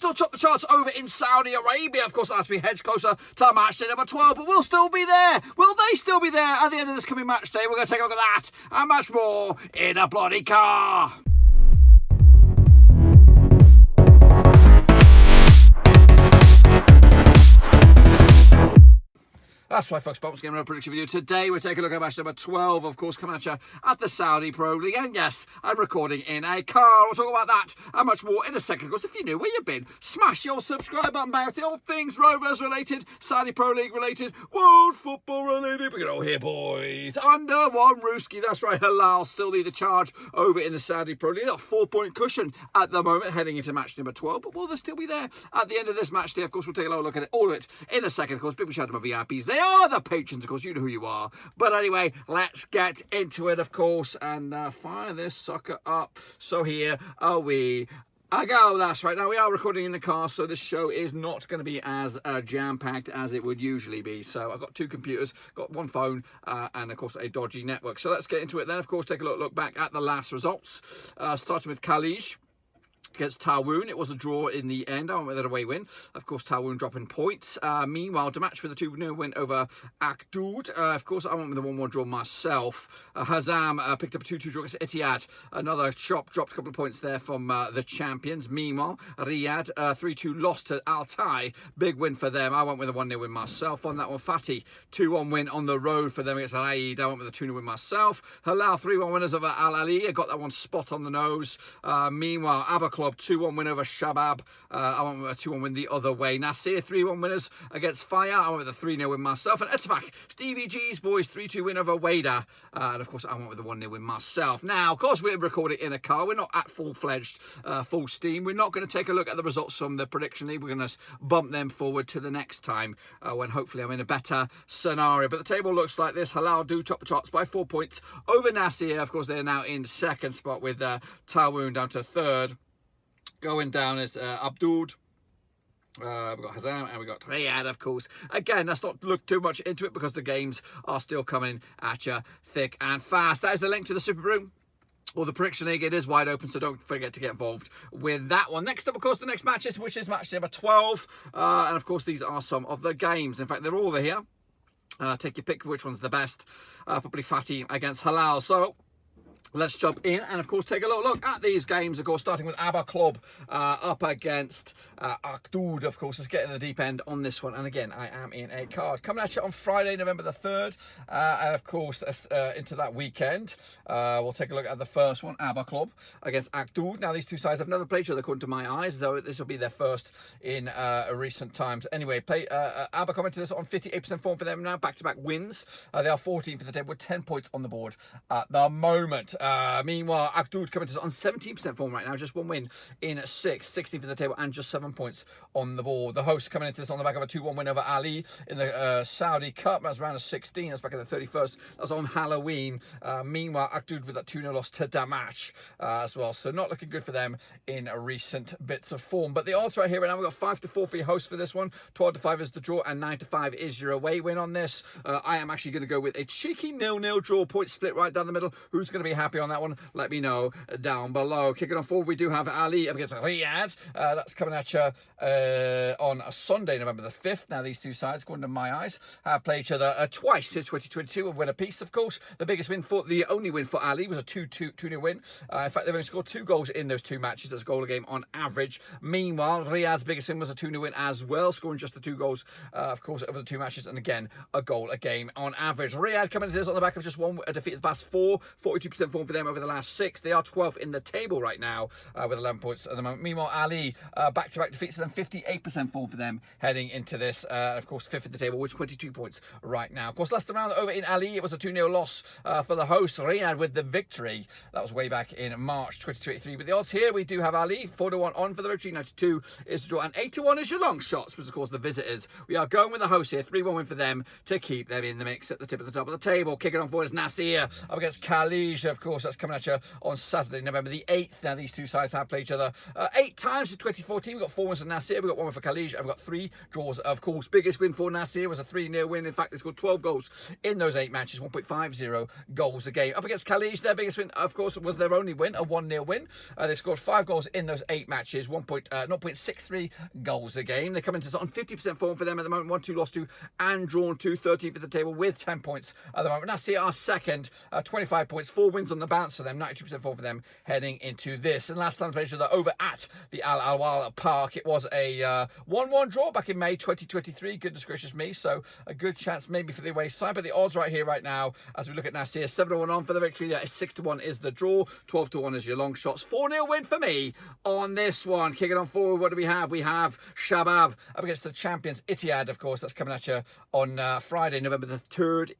still top the charts over in Saudi Arabia. Of course, as we hedge closer to match day number 12, but we'll still be there. Will they still be there at the end of this coming match day? We're going to take a look at that and much more in a bloody car. That's right, folks. Bombs Game Road prediction video. Today we're taking a look at match number 12, of course, coming at you at the Saudi Pro League. And yes, I'm recording in a car. We'll talk about that and much more in a second. Of course, if you're new, where you've been, smash your subscribe button, bang out the all things Rovers related, Saudi Pro League related, world football related. We're all here, boys. Under one Rooski. That's right, Hilal still lead the charge over in the Saudi Pro League. They've got a 4-point cushion at the moment heading into match number 12. But will they still be there at the end of this match day? Of course, we'll take a look at it, all of it in a second. Of course, big shout out to my VIPs. They are the patrons, of course, you know who you are. But anyway, let's get into it, of course, and fire this sucker up. So here are we. I go, that's right. Now, we are recording in the car, so this show is not going to be as jam-packed as it would usually be. So I've got two computers, got one phone, and, of course, a dodgy network. So let's get into it then. Of course, take a look back at the last results, starting with Al-Khaleej against Taawoun. It was a draw in the end. I went with an away win. Of course, Taawoun dropping points. Meanwhile, Damac with a 2-0 win over Al-Okhdood. Of course, I went with a 1-1 draw myself. Hazem picked up a 2-2 draw against Al-Ittihad. Another chop, dropped a couple of points there from the champions. Meanwhile, Al-Riyadh 3-2 lost to Al-Tai. Big win for them. I went with a 1-0 win myself on that one. Al-Fateh 2-1 win on the road for them against Al-Raed. I went with a 2-0 win myself. Hilal 3-1 winners over Al-Ahli. I got that one spot on the nose. Meanwhile, Club 2-1 win over Shabab. I went with a 2-1 win the other way. Nassr 3-1 winners against Al-Fayha. I went with a 3-0 win myself. And Al-Ettifaq, Stevie G's boys 3-2 win over Al-Wehda. And of course, I went with a 1-0 win myself. Now, of course, we're recording in a car. We're not at full-fledged, full steam. We're not going to take a look at the results from the prediction league. We're going to bump them forward to the next time when hopefully I'm in a better scenario. But the table looks like this. Hilal do top the charts by 4 points over Nassr. Of course, they're now in second spot with Taawoun down to third. Going down is Al-Okhdood. We've got Hazem and we've got Al-Riyadh, of course. Again, let's not look too much into it because the games are still coming at you thick and fast. That is the link to the Super Room or the prediction league. It is wide open, so don't forget to get involved with that one. Next up, of course, the next matches, which is match number 12. And of course, these are some of the games. In fact, they're all here. Take your pick of which one's the best. Probably Fatih against Hilal. So let's jump in and, of course, take a look at these games. Of course, starting with Club up against Al-Okhdood. Of course, let's get in the deep end on this one. And again, I am in a card. Coming at you on Friday, November the 3rd. And, of course, into that weekend, we'll take a look at the first one, Club against Al-Okhdood. Now, these two sides have never played each other, according to my eyes, so this will be their first in recent times. Anyway, coming to this on 58% form for them now, back-to-back wins. They are 14th for the table with 10 points on the board at the moment. Meanwhile, Al-Okhdood coming to us on 17% form right now, just one win in 16th for the table and just 7 points on the board. The hosts coming into this on the back of a 2-1 win over Ali in the Saudi Cup. That was round of 16. That's back in the 31st. That was on Halloween. Meanwhile, Al-Okhdood with that 2-0 loss to Damac as well. So not looking good for them in recent bits of form. But the odds right here right now, we've got 5-4 for your host for this one. 12-5 is the draw and 9-5 is your away win on this. I am actually going to go with a cheeky 0-0 draw, point split right down the middle. Who's going to be happy on that one? Let me know down below. Kicking on forward, we do have Ali up against Riyadh. That's coming at you on a Sunday, November the 5th. Now, these two sides, according to my eyes, have played each other twice since 2022 and win a piece, of course. The biggest win the only win for Ali was a 2-0 win. In fact, they've only scored 2 goals in those 2 matches. That's a goal a game on average. Meanwhile, Riyadh's biggest win was a 2-0 win as well, scoring just the 2 goals, of course, over the 2 matches. And again, a goal a game on average. Riyadh coming into this on the back of just one defeat the past 4, 42% form for them over the last 6. They are 12th in the table right now with 11 points at the moment. Meanwhile, Ali, back-to-back defeats, and 58% form for them heading into this. Of course, 5th in the table with 22 points right now. Of course, last round over in Ali, it was a 2-0 loss for the host, Riyadh, with the victory. That was way back in March 2023. But the odds here, we do have Ali, 4-1 on for the victory, 92 is the draw, and 8-1 is your long shots, which, of course, the visitors. We are going with the host here, 3-1 win for them to keep them in the mix at the tip of the top of the table. Kicking on forward is Nassr up against Al-Khaleej. Of course, that's coming at you on Saturday, November the 8th. Now, these two sides have played each other 8 times in 2014. We've got got 4 wins for Nassr, we got 1 win for Khaleej, and we got 3 draws, of course. Biggest win for Nassr was a 3-0 win. In fact, they scored 12 goals in those 8 matches, 1.50 goals a game. Up against Khaleej, their biggest win, of course, was their only win, a 1-0 win. They've scored 5 goals in those 8 matches, 0.63 goals a game. They come into on 50% form for them at the moment, 1-2 lost to and drawn to, 13th at the table with 10 points at the moment. Nassr are second, 25 points, 4 wins on the bounce for them, 92% form for them heading into this. And last time they played each other over at the Al Park, it was a 1-1 draw back in May 2023. Goodness gracious me, so a good chance maybe for the away side, but the odds right here right now as we look at Nassr, 7-1 on for the victory. 6-1 is the draw, 12-1 is your long shots. 4-0 win for me on this one. Kicking on forward, what do we have? We have Shabab up against the champions Ittihad, of course. That's coming at you on Friday, November the 3rd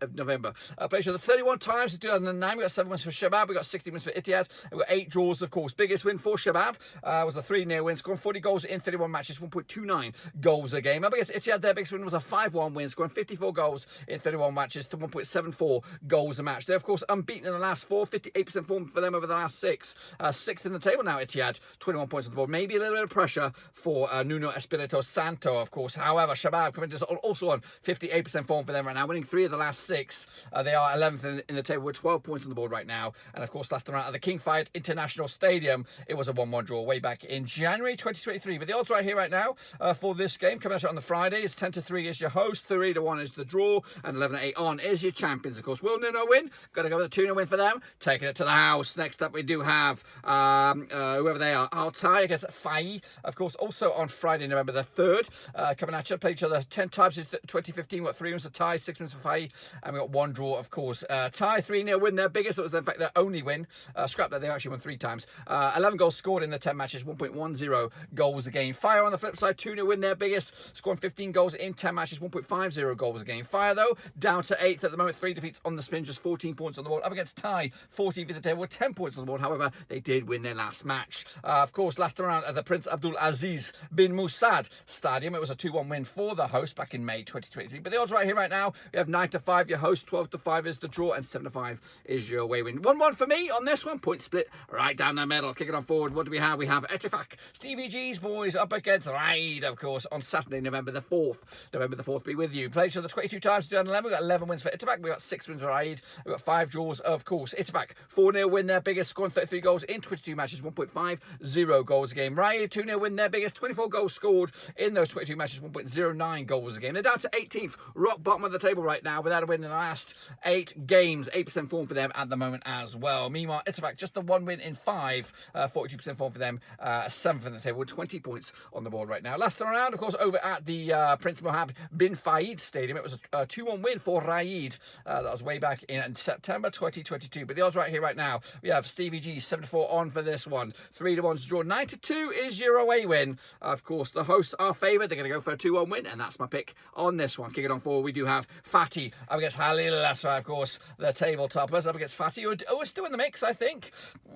of November. Played each other 31 times in 2009. We got 7 wins for Shabab, we got 16 wins for Ittihad, we got 8 draws, of course. Biggest win for Shabab was a 3-0 win, scoring 40 goals in 31 matches, 1.29 goals a game. Up against Ittihad, their biggest win was a 5-1 win, scoring 54 goals in 31 matches to 1.74 goals a match. They're, of course, unbeaten in the last 4, 58% form for them over the last 6. 6th in the table now, Ittihad, 21 points on the board. Maybe a little bit of pressure for Nuno Espirito Santo, of course. However, Shabab coming to also on 58% form for them right now, winning 3 of the last 6. They are 11th in the table with 12 points on the board right now. And, of course, last time out at the King Fahd International Stadium, it was a 1-1 draw way back in January 2023. But the odds right here right now for this game, coming out on the Friday, is 10-3 is your host, 3-1 is the draw, and 11-8 on is your champions. Of course, will Nuno win? Got to go with a 2-0 win for them. Taking it to the house. Next up, we do have whoever they are, Al-Tai against Al-Fayha. Of course, also on Friday, November the 3rd. Coming at you, played each other 10 times since 2015. We got 3 wins for Tai, 6 wins for Fayha, and we got 1 draw, of course. Tai, 3-0 win, their biggest. It was, in fact, their only win. Scrap that, they actually won 3 times. 11 goals scored in the 10 matches, 1.10 goals a game. Fayha on the flip side, 2-0 win, their biggest, scoring 15 goals in 10 matches, 1.50 goals a game. Fayha, though, down to 8th at the moment, 3 defeats on the spin, just 14 points on the board. Up against Tai, 14th at the table with 10 points on the board. However, they did win their last match. Of course, last time around at the Prince Abdul Aziz bin Musad Stadium, it was a 2-1 win for the host back in May 2023. But the odds right here right now, we have 9-5 your host, 12-5 is the draw, and 7-5 is your away win. 1-1 for me on this one. Point split right down the middle. Kicking on forward, what do we have? We have Ettifaq, Stevie G's boys up against Raed, of course, on Saturday, November the 4th. November the 4th be with you. Played each other 22 times in 2011. We got 11 wins for Ettifaq. We got 6 wins for Raed. We got 5 draws, of course. Ettifaq 4-0 win, their biggest, scoring 33 goals in 22 matches, 1.50 goals a game. Raed 2-0 win, their biggest, 24 goals scored in those 22 matches, 1.09 goals a game. They're down to 18th, rock bottom of the table right now, without a win in the last 8 games. 8% form for them at the moment as well. Meanwhile, Ettifaq just the 1 win in 5, 42% form for them, 7th in the table with 20 points on the board right now. Last time around, of course, over at the Prince Mohammed bin Fahd Stadium, it was a 2-1 win for Raed. That was way back in September 2022. But the odds right here right now, we have Stevie G 7-4 on for this one. 3-1's draw. 9-2 is your away win. Of course, the hosts are favoured. They're going to go for a 2-1 win, and that's my pick on this one. Kicking on forward, we do have Fateh up against Al-Hilal. That's right, of course, the table toppers up against Fateh, who are still in the mix, I think.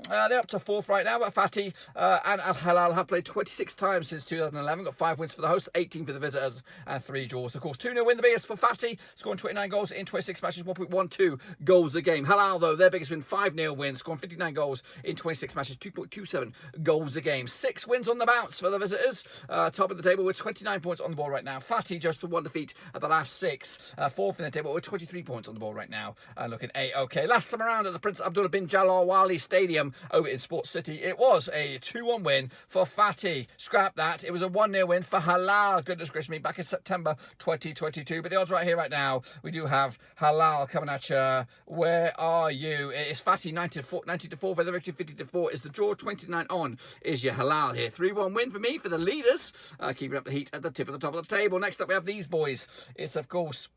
They're up to 4th right now, but Fateh and Al-Hilal have played 26 times since 2011. Got 5 wins for the hosts, 18 for the visitors, and 3 draws. Of course, 2-0 win, the biggest for Fateh, scoring 29 goals in 26 matches, 1.12 goals a game. Hilal, though, their biggest win, 5-0 win, scoring 59 goals in 26 matches, 2.27 goals a game. 6 wins on the bounce for the visitors. Top of the table with 29 points on the board right now. Fateh just the 1 defeat at the last 6. 4th in the table with 23 points on the board right now. Looking A-OK. Last time around at the Prince Abdullah bin Jalal Wali Stadium over in Sports City, it was a 2-1 win for Fateh. Scrap that. It was a 1-0 win for Hilal. Goodness gracious me, back in September 2022. But the odds right here right now, we do have Hilal coming at you. Where are you? It's Fateh 90-4 for the victory, 50-4 is the draw, 29 on is your Hilal here. 3-1 win for me, for the leaders, keeping up the heat at the tip of the top of the table. Next up, we have these boys. It's, of course,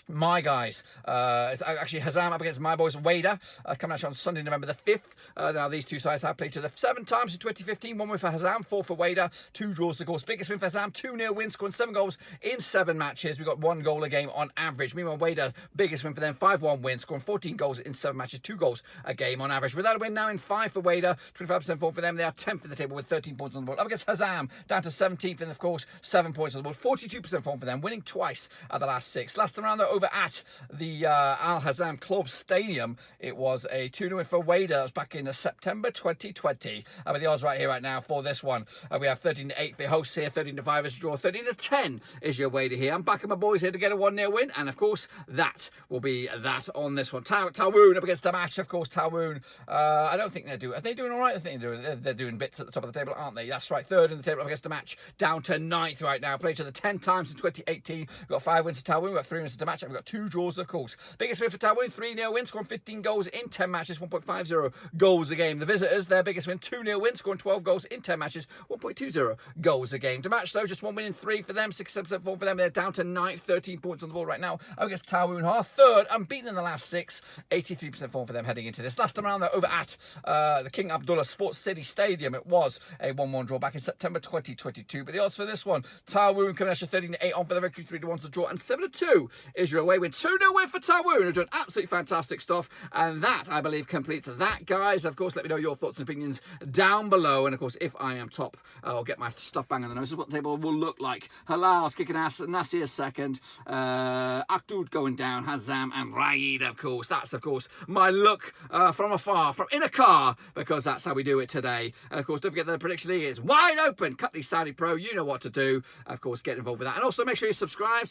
my guys. It's actually Hazem up against my boys Wehda, coming out on Sunday, November the 5th. Now these two sides have played each other 7 times in 2015. 1 win for Hazem, 4 for Wehda, 2 draws, of course. Biggest win for Hazem, 2-0 win, scoring 7 goals in 7 matches. We got 1 goal a game on average. Meanwhile, Wehda, biggest win for them, 5-1 win, scoring 14 goals in 7 matches, 2 goals a game on average. Without a win now in 5 for Wehda, 25% form for them. They are 10th in the table with 13 points on the board. Up against Hazem, down to 17th, and of course 7 points on the board. 42% form for them, winning twice at the last 6. Last time around though, though, over at the Al-Hazem Club Stadium, it was a 2-0 win for Wehda. That was back in September 2020. With the odds right here right now for this one, we have 13-8 for your hosts here, 13-5 is draw, 13-10 is your Wehda here. I'm backing my boys here to get a 1-0 win, and of course that will be that on this one. Taawoun up against the match, of course. Taawoun, I don't think they're doing. Are they doing all right? I think they're doing bits at the top of the table, aren't they? That's right, third in the table up against the match, down to 9th right now. Played each other 10 times in 2018. We've got 5 wins to Taawoun, we've got 3 wins to the match, and we've got 2 draws, of course. Biggest win for Taawoun, 3-0 win, scoring 15 goals in 10 matches, 1.50 goals a game. The visitors, their biggest win, 2-0 win, scoring 12 goals in 10 matches, 1.20 goals a game. The match, though, just 1 win in 3 for them, 6-7 form for them. They're down to 9th, 13 points on the board right now. Against Taawoun, third, unbeaten in the last 6, 83% form for them heading into this. Last time around, though, over at the King Abdullah Sports City Stadium, it was a 1-1 draw back in September 2022. But the odds for this one, Taawoun coming at you 13-8 on for the victory, 3-1 to draw, and 7-2 is your away win. 2-0 win for Taawoun, who are doing absolutely fantastic stuff. And that, I believe, completes that, guys. Of course, let me know your thoughts and opinions down below. And of course, if I am top, I'll get my stuff bang on the nose. This is what the table will look like. Hilal's kicking ass, Nassr second, Al-Okhdood going down, Hazem and Raed, of course. That's, of course, my look from afar, from in a car, because that's how we do it today. And of course, don't forget that the prediction league is wide open. Cut the Saudi Pro, you know what to do. Of course, get involved with that. And also make sure you subscribe.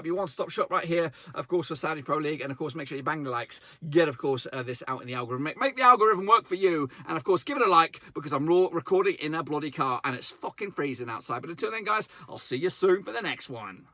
You one-stop shop right here, of course, for Saudi Pro League. And of course, make sure you bang the likes. Get, of course, this out in the algorithm. Make the algorithm work for you. And of course, give it a like, because I'm recording in a bloody car and it's fucking freezing outside. But until then, guys, I'll see you soon for the next one.